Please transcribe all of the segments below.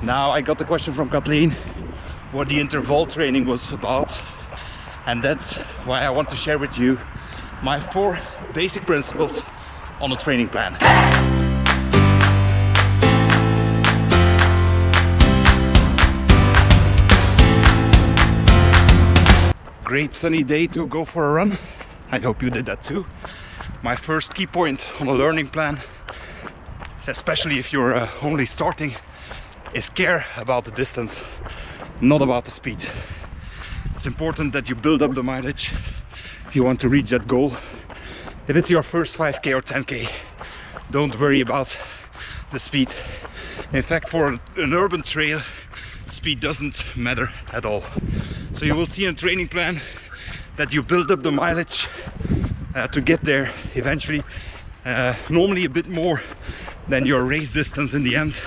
Now I got the question from Kathleen what the interval training was about, and that's why I want to share with you my 4 basic principles on a training plan. Great sunny day to go for a run. I hope you did that too. My first key point on a learning plan, especially if you're only starting, is care about the distance, not about the speed. It's important that you build up the mileage if you want to reach that goal. If it's your first 5k or 10k, don't worry about the speed. In fact, for an urban trail, speed doesn't matter at all. So you will see in a training plan that you build up the mileage to get there eventually, normally a bit more than your race distance in the end.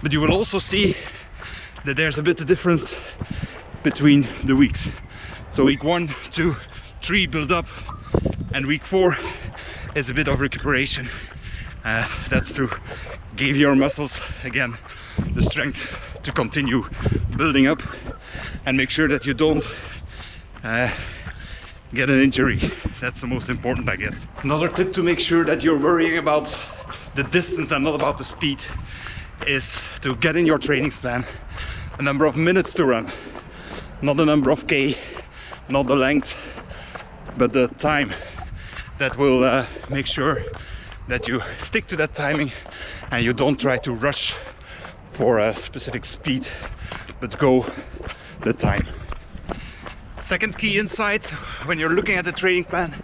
But you will also see that there's a bit of difference between the weeks. So week 1, 2, 3 build up, and week 4 is a bit of recuperation. That's to give your muscles again the strength to continue building up and make sure that you don't get an injury. That's the most important, I guess. Another tip to make sure that you're worrying about the distance and not about the speed is to get in your training plan a number of minutes to run, not the number of K, not the length, but the time. That will make sure that you stick to that timing and you don't try to rush for a specific speed, but go the time. Second key insight when you're looking at the training plan: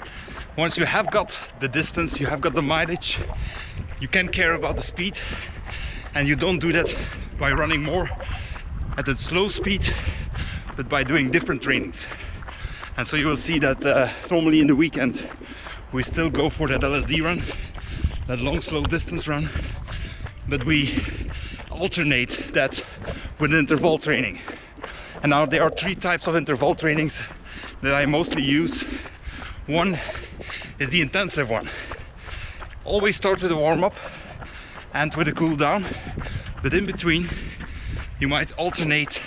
once you have got the distance, you have got the mileage, you can care about the speed, and you don't do that by running more at a slow speed, but by doing different trainings. And so you will see that normally in the weekend we still go for that LSD run, that long slow distance run, but we alternate that with interval training. And now there are 3 types of interval trainings that I mostly use. One is the intensive one. Always start with a warm-up and with a cool down, but in between you might alternate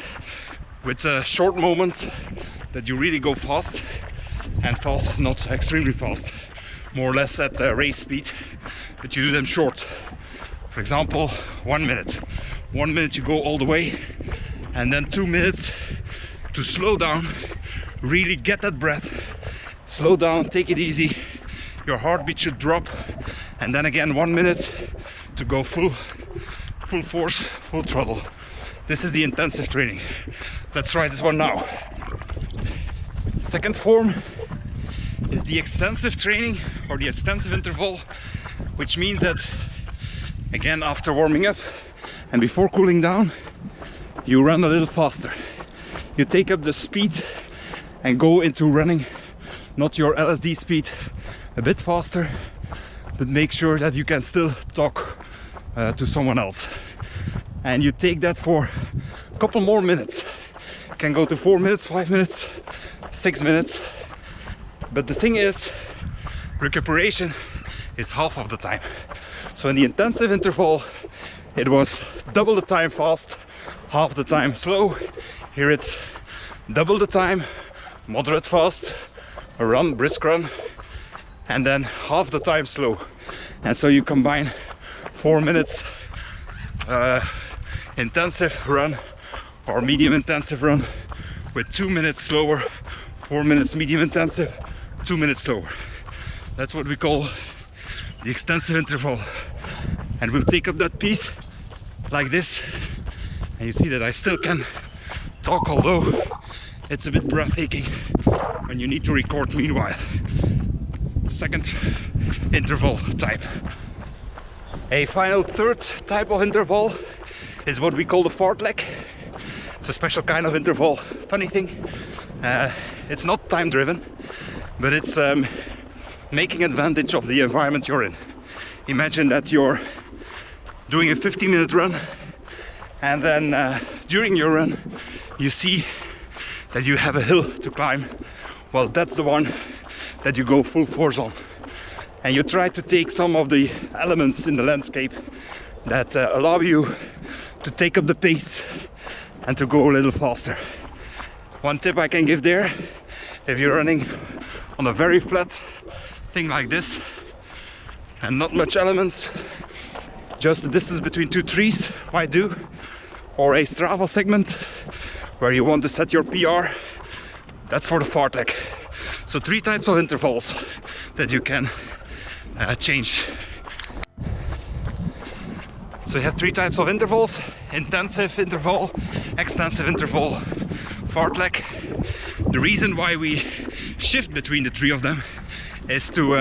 with short moments that you really go fast, and fast is not extremely fast, more or less at race speed, but you do them short. For example, 1 minute. 1 minute you go all the way, and then 2 minutes to slow down, really get that breath, slow down, take it easy, your heartbeat should drop, and then again 1 minute to go full force, full throttle. This is the intensive training. Let's try this one now. Second form is the extensive training, or the extensive interval, which means that again, after warming up and before cooling down, you run a little faster. You take up the speed and go into running, not your LSD speed, a bit faster, but make sure that you can still talk to someone else. And you take that for a couple more minutes. It can go to 4 minutes, 5 minutes, 6 minutes. But the thing is, recuperation is half of the time. So in the intensive interval, it was double the time fast, half the time slow. Here it's double the time, moderate fast, a run, brisk run, and then half the time slow. And so you combine 4 minutes intensive run or medium intensive run with 2 minutes slower, 4 minutes medium intensive, 2 minutes slower. That's what we call the extensive interval. And we'll take up that piece like this, and you see that I still can talk, although it's a bit breathtaking when you need to record meanwhile. Second interval type. A final third type of interval is what we call the fartlek. It's a special kind of interval. Funny thing, it's not time driven, but it's making advantage of the environment you're in. Imagine that you're doing a 50-minute run, and then during your run you see that you have a hill to climb. Well, that's the one that you go full force on, and you try to take some of the elements in the landscape that allow you to take up the pace and to go a little faster. One tip I can give there, if you're running on a very flat thing like this and not much elements, just the distance between two trees might do, or a Strava segment where you want to set your PR, that's for the fartlek. So 3 types of intervals that you can change. So you have 3 types of intervals: intensive interval, extensive interval, fartlek. The reason why we shift between the 3 of them is to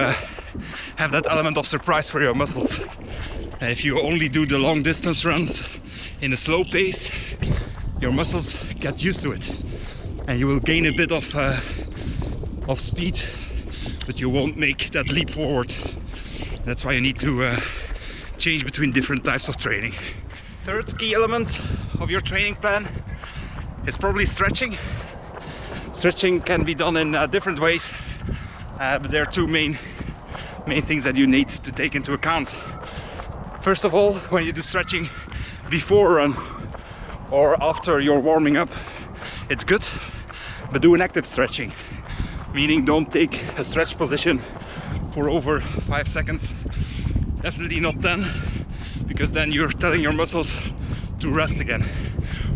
have that element of surprise for your muscles. If you only do the long distance runs in a slow pace, your muscles get used to it and you will gain a bit of speed, but you won't make that leap forward. That's why you need to change between different types of training. Third key element of your training plan is probably stretching. Stretching can be done in different ways, but there are 2 main things that you need to take into account. First of all, when you do stretching before a run or after you're warming up, it's good, but do an active stretching, meaning don't take a stretch position for over 5 seconds, definitely not 10, because then you're telling your muscles to rest again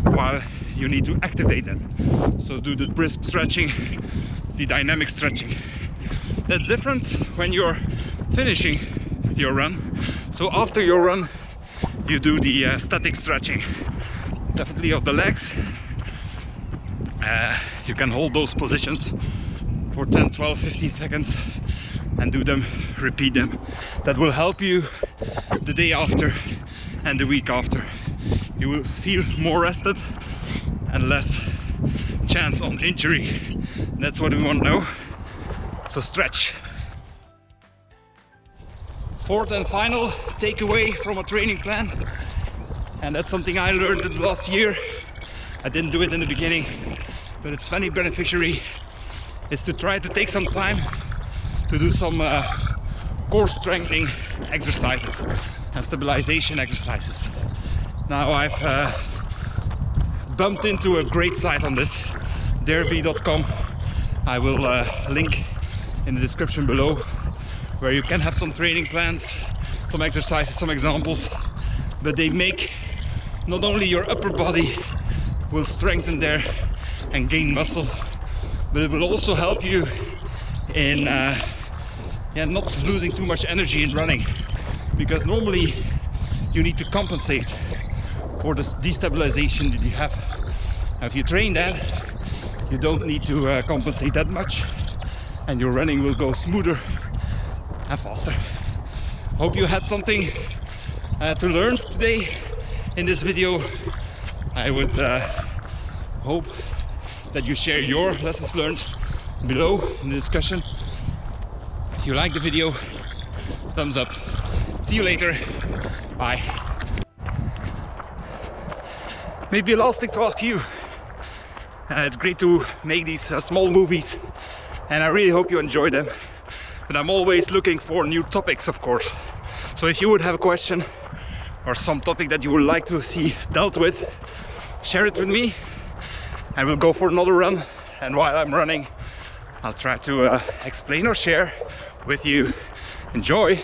while you need to activate them. So do the brisk stretching, the dynamic stretching. That's different when you're finishing your run. So after your run you do the static stretching, definitely of the legs. You can hold those positions for 10, 12, 15 seconds and do them, repeat them. That will help you the day after and the week after. You will feel more rested and less chance on injury. That's what we want to know. So stretch. Fourth and final takeaway from a training plan, and that's something I learned in the last year. I didn't do it in the beginning, but it's very beneficiary, is to try to take some time to do some core strengthening exercises and stabilization exercises. Now I've bumped into a great site on this, derby.com. I will link in the description below, where you can have some training plans, some exercises, some examples, but they make not only your upper body will strengthen there and gain muscle, but it will also help you in not losing too much energy in running, because normally you need to compensate for the destabilization that you have. If you train that, you don't need to compensate that much, and your running will go smoother and faster. Hope you had something to learn today in this video. I would hope that you share your lessons learned below in the discussion. If you like the video, thumbs up. See you later. Bye. Maybe a last thing to ask you. It's great to make these small movies, and I really hope you enjoy them. But I'm always looking for new topics, of course. So if you would have a question or some topic that you would like to see dealt with, share it with me and we'll go for another run. And while I'm running, I'll try to explain or share with you. Enjoy!